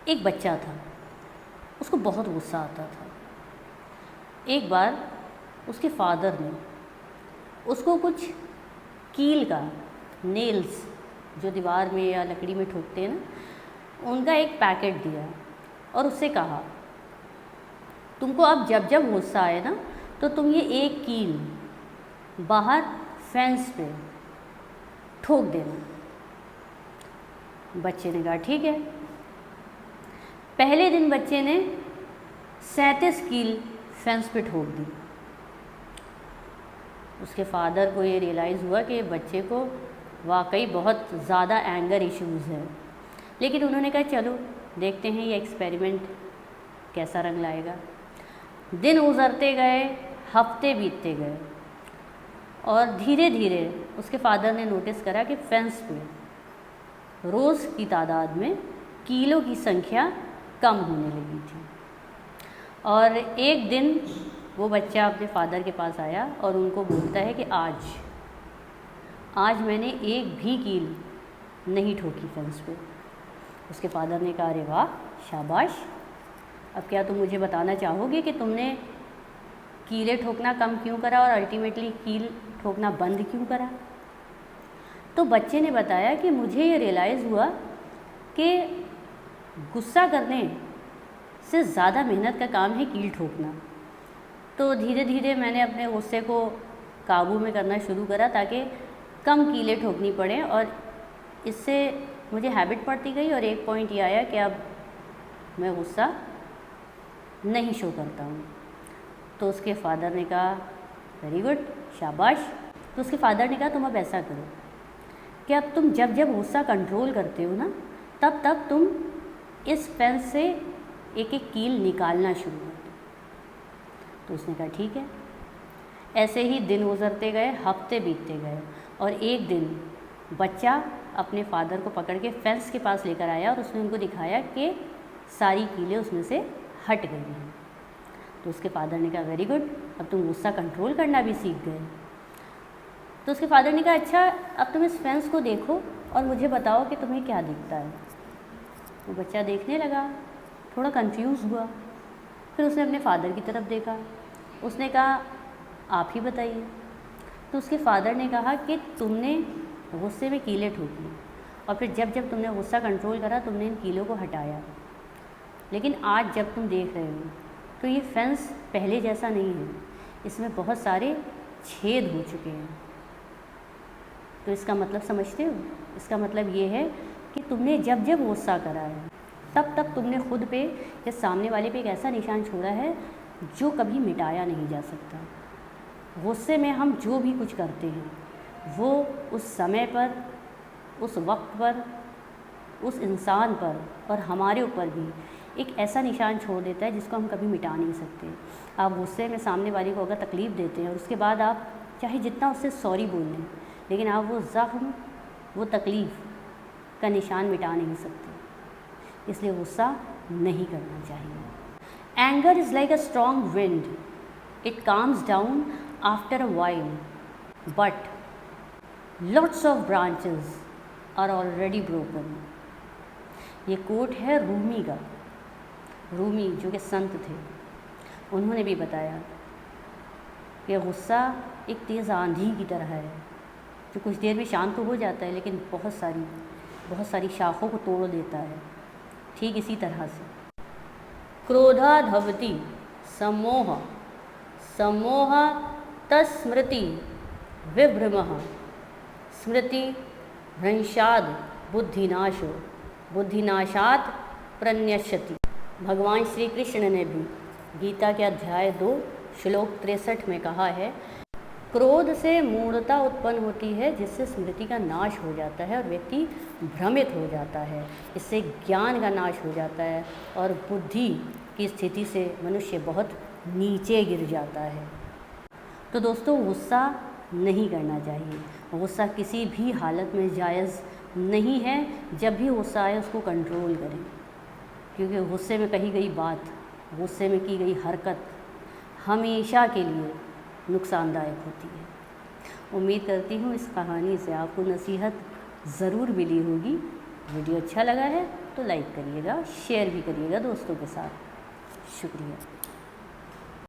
एक बच्चा था, उसको बहुत गुस्सा आता था। एक बार उसके फादर ने उसको कुछ कील का, नेल्स जो दीवार में या लकड़ी में ठोकते हैं ना, उनका एक पैकेट दिया और उससे कहा, तुमको अब जब जब गुस्सा आए ना तो तुम ये एक कील बाहर फेंस पे ठोक देना। बच्चे ने कहा ठीक है। पहले दिन बच्चे ने 37 कील फेंस पे ठोक दी। उसके फादर को ये रियलाइज़ हुआ कि बच्चे को वाकई बहुत ज़्यादा एंगर इश्यूज़ है, लेकिन उन्होंने कहा चलो देखते हैं ये एक्सपेरिमेंट कैसा रंग लाएगा। दिन गुजरते गए, हफ्ते बीतते गए और धीरे धीरे उसके फादर ने नोटिस करा कि फेंस पे रोज़ की तादाद में कीलों की संख्या कम होने लगी थी। और एक दिन वो बच्चा अपने फादर के पास आया और उनको बोलता है कि आज मैंने एक भी कील नहीं ठोकी फेंस पे। उसके फादर ने कहा, अरे वाह, शाबाश, अब क्या तुम मुझे बताना चाहोगे कि तुमने कीलें ठोकना कम क्यों करा और अल्टीमेटली कील ठोकना बंद क्यों करा? तो बच्चे ने बताया कि मुझे ये रियलाइज़ हुआ कि गुस्सा करने से ज़्यादा मेहनत का काम है कील ठोकना। तो धीरे धीरे मैंने अपने गुस्से को काबू में करना शुरू करा ताकि कम कीलें ठोकनी पड़ें, और इससे मुझे हैबिट पड़ती गई और एक पॉइंट ये आया कि अब मैं गुस्सा नहीं शो करता हूँ। तो उसके फादर ने कहा, वेरी गुड, शाबाश। तो उसके फादर ने कहा, तुम अब ऐसा करो कि अब तुम जब जब गुस्सा कंट्रोल करते हो ना, तब तब तुम इस फेंस से एक एक कील निकालना शुरू कर दो। तो उसने कहा ठीक है। ऐसे ही दिन गुजरते गए, हफ्ते बीतते गए और एक दिन बच्चा अपने फादर को पकड़ के फेंस के पास लेकर आया और उसने उनको दिखाया कि सारी कीलें उसमें से हट गई हैं। तो उसके फादर ने कहा, वेरी गुड, अब तुम गुस्सा कंट्रोल करना भी सीख गए। तो उसके फादर ने कहा, अच्छा अब तुम इस फेंस को देखो और मुझे बताओ कि तुम्हें क्या दिखता है। वो बच्चा देखने लगा, थोड़ा कंफ्यूज हुआ। फिर उसने अपने फादर की तरफ देखा, उसने कहा, आप ही बताइए। तो उसके फादर ने कहा कि तुमने गुस्से में कीलें ठोकी और फिर जब जब तुमने गुस्सा कंट्रोल करा तुमने इन कीलों को हटाया, लेकिन आज जब तुम देख रहे हो तो ये फेंस पहले जैसा नहीं है, इसमें बहुत सारे छेद हो चुके हैं। तो इसका मतलब समझते हो? इसका मतलब ये है कि तुमने जब जब गुस्सा करा है तब तब तुमने खुद पे या सामने वाले पे एक ऐसा निशान छोड़ा है जो कभी मिटाया नहीं जा सकता। गुस्से में हम जो भी कुछ करते हैं वो उस समय पर, उस वक्त पर, उस इंसान पर और हमारे ऊपर भी एक ऐसा निशान छोड़ देता है जिसको हम कभी मिटा नहीं सकते। आप गुस्से में सामने वाले को अगर तकलीफ़ देते हैं और उसके बाद आप चाहे जितना उससे सॉरी बोल लें, लेकिन आप वो ज़ख्म, वो तकलीफ़ का निशान मिटा नहीं सकते। इसलिए गुस्सा नहीं करना चाहिए। Anger is like a strong wind, it calms down after a while, but lots of branches are already broken. ये कोट है रूमी का। रूमी जो कि संत थे, उन्होंने भी बताया कि गुस्सा एक तेज़ आंधी की तरह है जो कुछ देर में शांत तो हो जाता है लेकिन बहुत सारी शाखों को तोड़ देता है। ठीक इसी तरह से क्रोधा धवति सम्मोह सम्मोह तस्मृति विभ्रमः स्मृति भ्रंशाद बुद्धिनाशो बुद्धिनाशात प्रन्यस्यति। भगवान श्री कृष्ण ने भी गीता के अध्याय 2 श्लोक 63 में कहा है, क्रोध से मूढ़ता उत्पन्न होती है जिससे स्मृति का नाश हो जाता है और व्यक्ति भ्रमित हो जाता है। इससे ज्ञान का नाश हो जाता है और बुद्धि की स्थिति से मनुष्य बहुत नीचे गिर जाता है। तो दोस्तों, गुस्सा नहीं करना चाहिए। गुस्सा किसी भी हालत में जायज़ नहीं है। जब भी गुस्सा आए उसको कंट्रोल करें, क्योंकि गुस्से में कही गई बात, गुस्से में की गई हरकत हमेशा के लिए नुकसानदायक होती है। उम्मीद करती हूँ इस कहानी से आपको नसीहत ज़रूर मिली होगी। वीडियो अच्छा लगा है तो लाइक करिएगा, शेयर भी करिएगा दोस्तों के साथ। शुक्रिया।